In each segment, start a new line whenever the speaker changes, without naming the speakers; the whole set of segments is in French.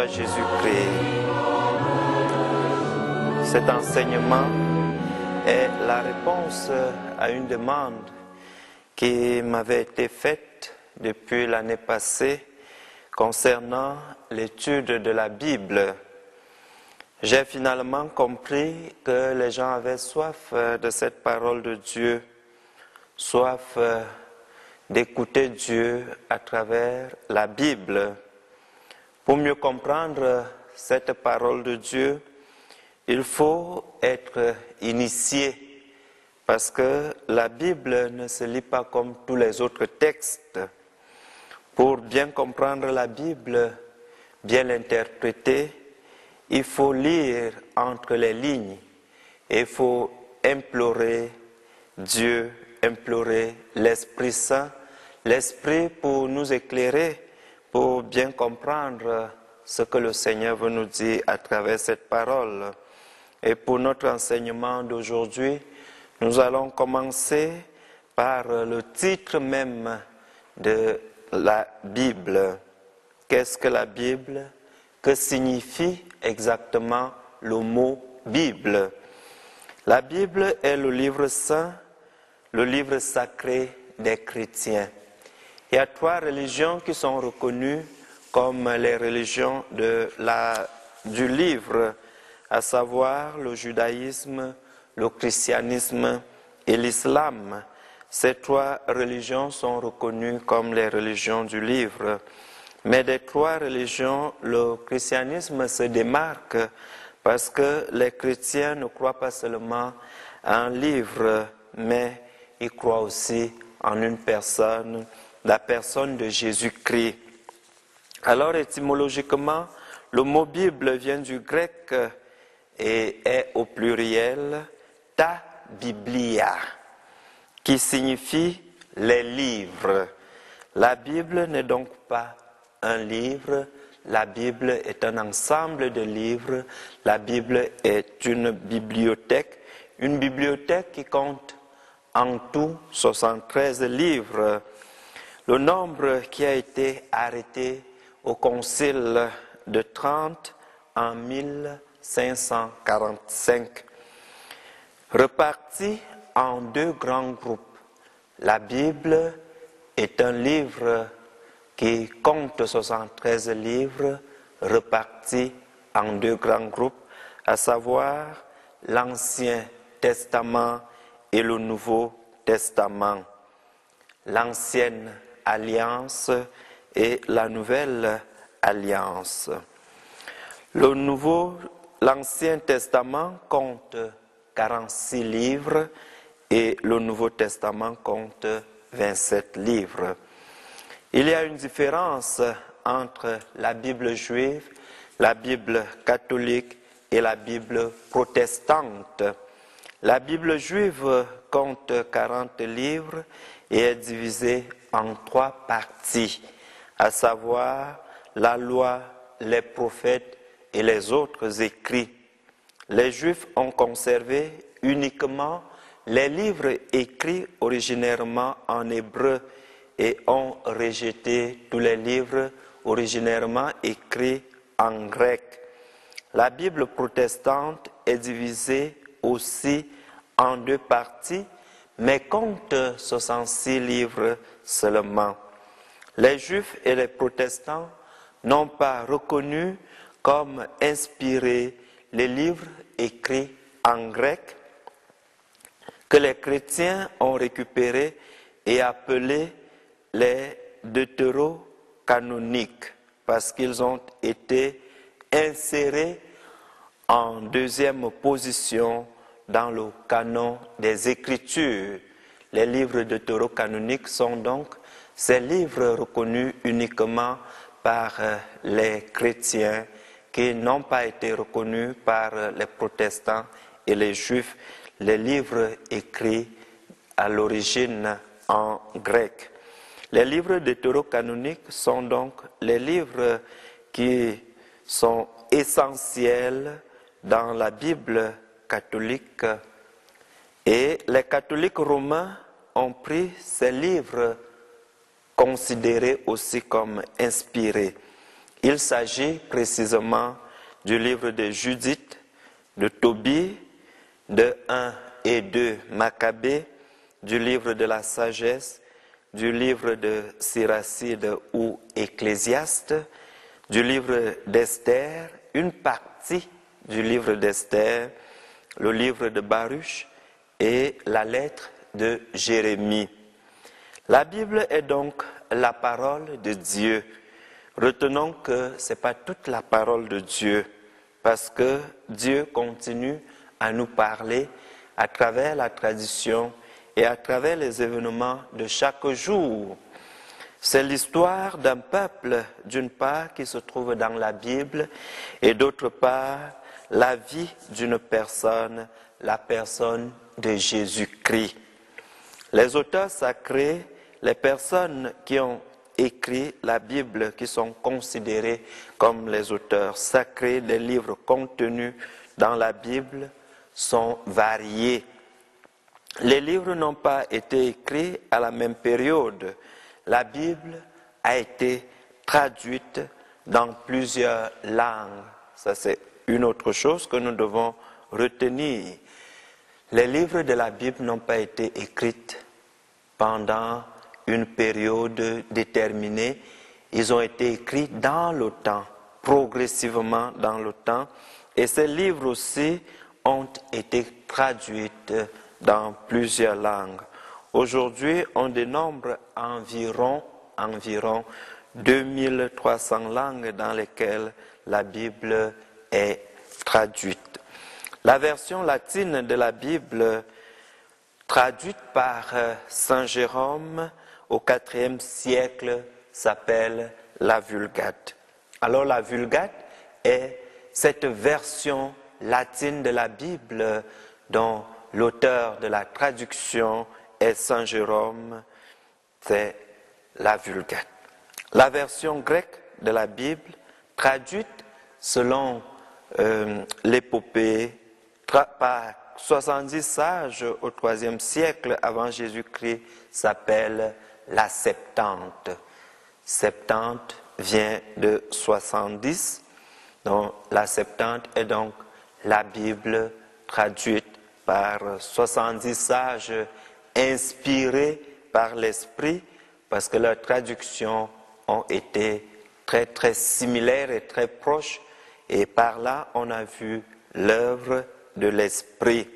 soit Jésus-Christ. Cet enseignement est la réponse à une demande qui m'avait été faite depuis l'année passée concernant l'étude de la Bible. J'ai finalement compris que les gens avaient soif de cette parole de Dieu, soif d'écouter Dieu à travers la Bible. Pour mieux comprendre cette parole de Dieu, il faut être initié, parce que la Bible ne se lit pas comme tous les autres textes. Pour bien comprendre la Bible, bien l'interpréter, il faut lire entre les lignes et il faut implorer Dieu, implorer l'Esprit Saint, l'Esprit pour nous éclairer, pour bien comprendre ce que le Seigneur veut nous dire à travers cette parole. Et pour notre enseignement d'aujourd'hui, nous allons commencer par le titre même de la Bible. Qu'est-ce que la Bible? Que signifie exactement le mot Bible? La Bible est le livre saint, le livre sacré des chrétiens. Il y a 3 religions qui sont reconnues comme les religions du livre, à savoir le judaïsme, le christianisme et l'islam. Ces 3 religions sont reconnues comme les religions du livre. Mais des 3 religions, le christianisme se démarque parce que les chrétiens ne croient pas seulement à un livre, mais ils croient aussi en une personne, la personne de Jésus-Christ. Alors étymologiquement, le mot Bible vient du grec et est au pluriel ta biblia, qui signifie les livres. La Bible n'est donc pas un livre, la Bible est un ensemble de livres, la Bible est une bibliothèque qui compte en tout 73 livres. Le nombre qui a été arrêté au Concile de Trente en 1545, reparti en 2 grands groupes. La Bible est un livre qui compte 73 livres repartis en 2 grands groupes, à savoir l'Ancien Testament et le Nouveau Testament, l'Ancienne Alliance et la Nouvelle Alliance. L'Ancien Testament compte 46 livres et le Nouveau Testament compte 27 livres. Il y a une différence entre la Bible juive, la Bible catholique et la Bible protestante. La Bible juive compte 40 livres et est divisée en 3 parties, à savoir la loi, les prophètes et les autres écrits. Les Juifs ont conservé uniquement les livres écrits originairement en hébreu et ont rejeté tous les livres originairement écrits en grec. La Bible protestante est divisée aussi en 2 parties, mais compte 66 livres seulement. Les Juifs et les protestants n'ont pas reconnu comme inspirés les livres écrits en grec que les chrétiens ont récupérés et appelés les deutérocanoniques, parce qu'ils ont été insérés en 2e position dans le canon des Écritures. Les livres deutérocanoniques sont donc ces livres reconnus uniquement par les chrétiens qui n'ont pas été reconnus par les protestants et les juifs, les livres écrits à l'origine en grec. Les livres deutérocanoniques sont donc les livres qui sont essentiels dans la Bible catholique, et les catholiques romains ont pris ces livres considérés aussi comme inspirés. Il s'agit précisément du livre de Judith, de Tobie, de 1 et 2 Maccabée, du livre de la sagesse, du livre de Siracide ou Ecclésiaste, du livre d'Esther, une partie du livre d'Esther, le livre de Baruch et la lettre de Jérémie. La Bible est donc la parole de Dieu. Retenons que ce n'est pas toute la parole de Dieu, parce que Dieu continue à nous parler à travers la tradition et à travers les événements de chaque jour. C'est l'histoire d'un peuple, d'une part, qui se trouve dans la Bible, et d'autre part, la vie d'une personne, la personne de Jésus-Christ. Les auteurs sacrés, les personnes qui ont écrit la Bible, qui sont considérés comme les auteurs sacrés des livres contenus dans la Bible, sont variés. Les livres n'ont pas été écrits à la même période. La Bible a été traduite dans plusieurs langues. Ça, c'est une autre chose que nous devons retenir. Les livres de la Bible n'ont pas été écrits pendant une période déterminée. Ils ont été écrits dans le temps, progressivement dans le temps. Et ces livres aussi ont été traduits dans plusieurs langues. Aujourd'hui, on dénombre environ 2300 langues dans lesquelles la Bible est traduite. La version latine de la Bible, traduite par Saint Jérôme au IVe siècle, s'appelle la Vulgate. Alors la Vulgate est cette version latine de la Bible dont l'auteur de la traduction est Saint Jérôme, c'est la Vulgate. La version grecque de la Bible, traduite selon l'épopée par 70 sages au IIIe siècle avant Jésus-Christ, s'appelle la Septante. Septante vient de 70, donc la Septante est donc la Bible traduite par 70 sages inspirés par l'Esprit, parce que leurs traductions ont été très très similaires et très proches, et par là on a vu l'œuvre de l'Esprit.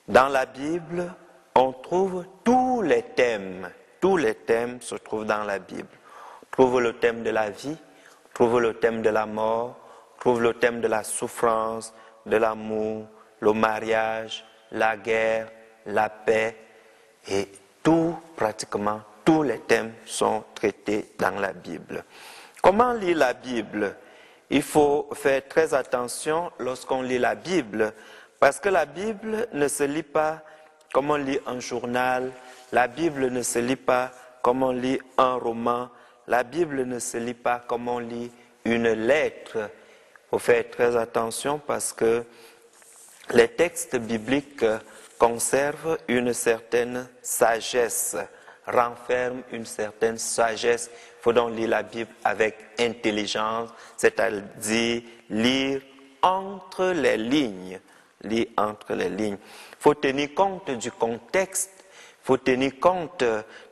Dans la Bible, on trouve tous les thèmes se trouvent dans la Bible. On trouve le thème de la vie, on trouve le thème de la mort, on trouve le thème de la souffrance, de l'amour, le mariage, la guerre, la paix, et pratiquement tous les thèmes sont traités dans la Bible. Comment lire la Bible? Il faut faire très attention lorsqu'on lit la Bible, parce que la Bible ne se lit pas comme on lit un journal, la Bible ne se lit pas comme on lit un roman, la Bible ne se lit pas comme on lit une lettre. Il faut faire très attention parce que les textes bibliques conservent une certaine sagesse, renferment une certaine sagesse. Il faut donc lire la Bible avec intelligence, c'est-à-dire lire entre les lignes. Lire entre les lignes. Il faut tenir compte du contexte, il faut tenir compte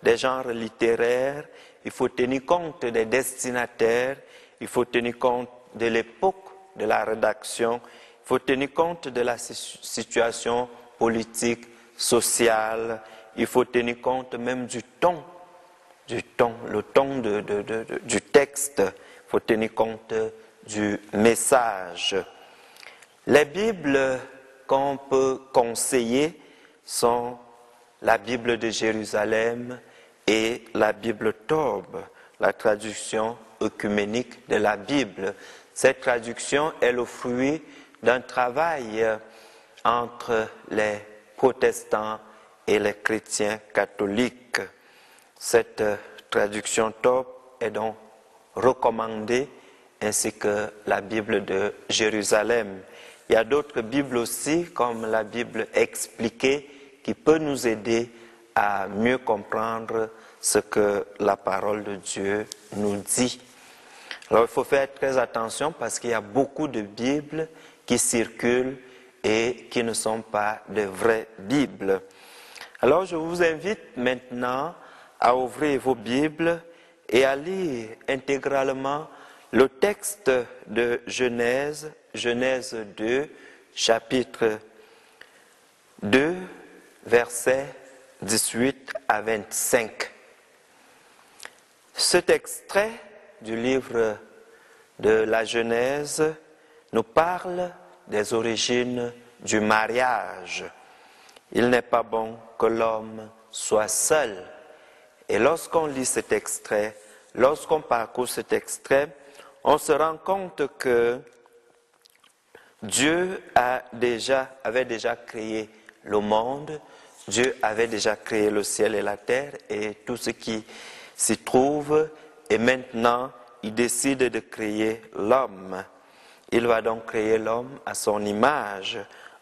des genres littéraires, il faut tenir compte des destinataires, il faut tenir compte de l'époque de la rédaction, il faut tenir compte de la situation politique, sociale, il faut tenir compte même du ton, le ton du texte, il faut tenir compte du message. Les Bibles qu'on peut conseiller sont la Bible de Jérusalem et la Bible Tobe, la traduction œcuménique de la Bible. Cette traduction est le fruit d'un travail entre les protestants et les chrétiens catholiques. Cette traduction Tobe est donc recommandée, ainsi que la Bible de Jérusalem. Il y a d'autres Bibles aussi, comme la Bible expliquée, qui peut nous aider à mieux comprendre ce que la parole de Dieu nous dit. Alors il faut faire très attention parce qu'il y a beaucoup de Bibles qui circulent et qui ne sont pas de vraies Bibles. Alors je vous invite maintenant à ouvrir vos Bibles et à lire intégralement le texte de Genèse, Genèse 2, chapitre 2, versets 18 à 25. Cet extrait du livre de la Genèse nous parle des origines du mariage. Il n'est pas bon que l'homme soit seul. Et lorsqu'on lit cet extrait, lorsqu'on parcourt cet extrait, on se rend compte que Dieu avait déjà créé le monde, Dieu avait déjà créé le ciel et la terre et tout ce qui s'y trouve, et maintenant il décide de créer l'homme. Il va donc créer l'homme à son image,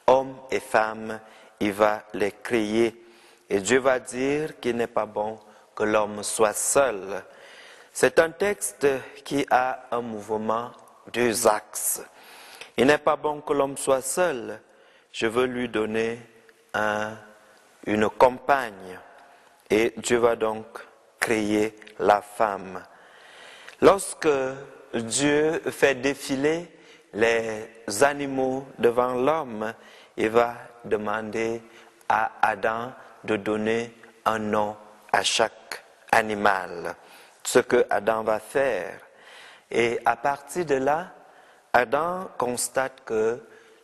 homme et femme, il va les créer. Et Dieu va dire qu'il n'est pas bon que l'homme soit seul. C'est un texte qui a un mouvement, deux axes. Il n'est pas bon que l'homme soit seul. Je veux lui donner une compagne. Et Dieu va donc créer la femme. Lorsque Dieu fait défiler les animaux devant l'homme, il va demander à Adam de donner un nom à chaque animal. Ce que Adam va faire. Et à partir de là, Adam constate que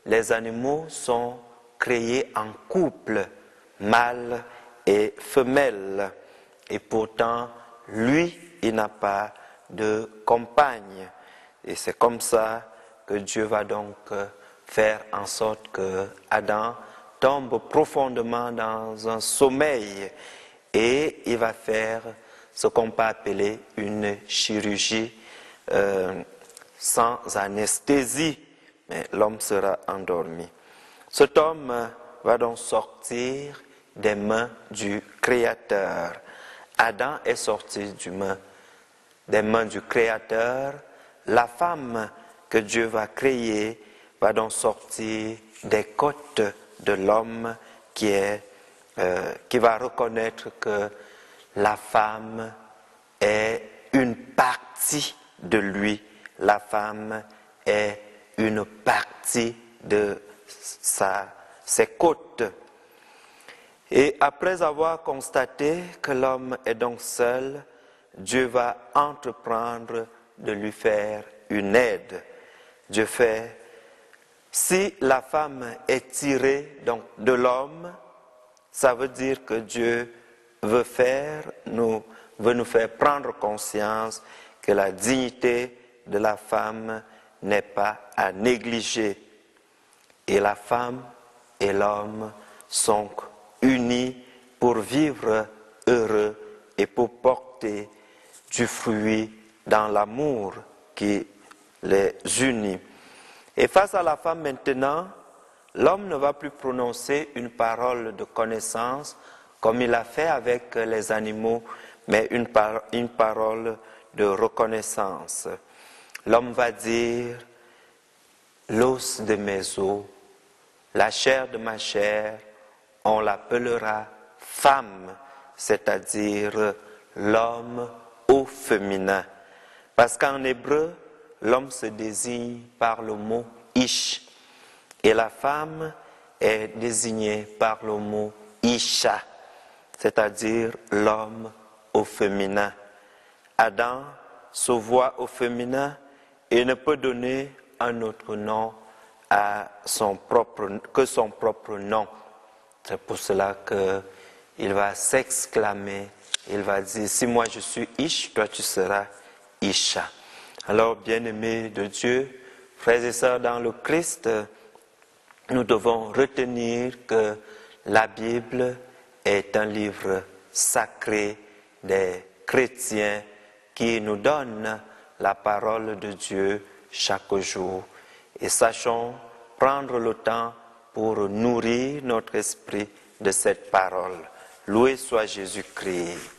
les animaux sont créés en couple, mâle et femelle. Et pourtant, lui, il n'a pas de compagne. Et c'est comme ça que Dieu va donc faire en sorte que Adam tombe profondément dans un sommeil. Et il va faire ce qu'on peut appeler une chirurgie sans anesthésie, mais l'homme sera endormi. Cet homme va donc sortir des mains du Créateur. Adam est sorti des mains du Créateur. La femme que Dieu va créer va donc sortir des côtes de l'homme qui va reconnaître que la femme est une partie de lui. La femme est une partie de ses côtes. Et après avoir constaté que l'homme est donc seul, Dieu va entreprendre de lui faire une aide. Dieu fait, si la femme est tirée donc de l'homme, ça veut dire que Dieu veut nous faire prendre conscience que la dignité de la femme n'est pas à négliger. Et la femme et l'homme sont unis pour vivre heureux et pour porter du fruit dans l'amour qui les unit. Et face à la femme maintenant, l'homme ne va plus prononcer une parole de connaissance comme il a fait avec les animaux, mais une parole de reconnaissance. L'homme va dire, l'os de mes os, la chair de ma chair, on l'appellera femme, c'est-à-dire l'homme au féminin. Parce qu'en hébreu, l'homme se désigne par le mot ish, et la femme est désignée par le mot isha, c'est-à-dire l'homme au féminin. Adam se voit au féminin et ne peut donner un autre nom que son propre nom. C'est pour cela qu'il va s'exclamer, il va dire, si moi je suis Ish, toi tu seras Isha. Alors, bien-aimés de Dieu, frères et sœurs dans le Christ, nous devons retenir que la Bible est un livre sacré des chrétiens qui nous donne la parole de Dieu chaque jour. Et sachons prendre le temps pour nourrir notre esprit de cette parole. Loué soit Jésus-Christ.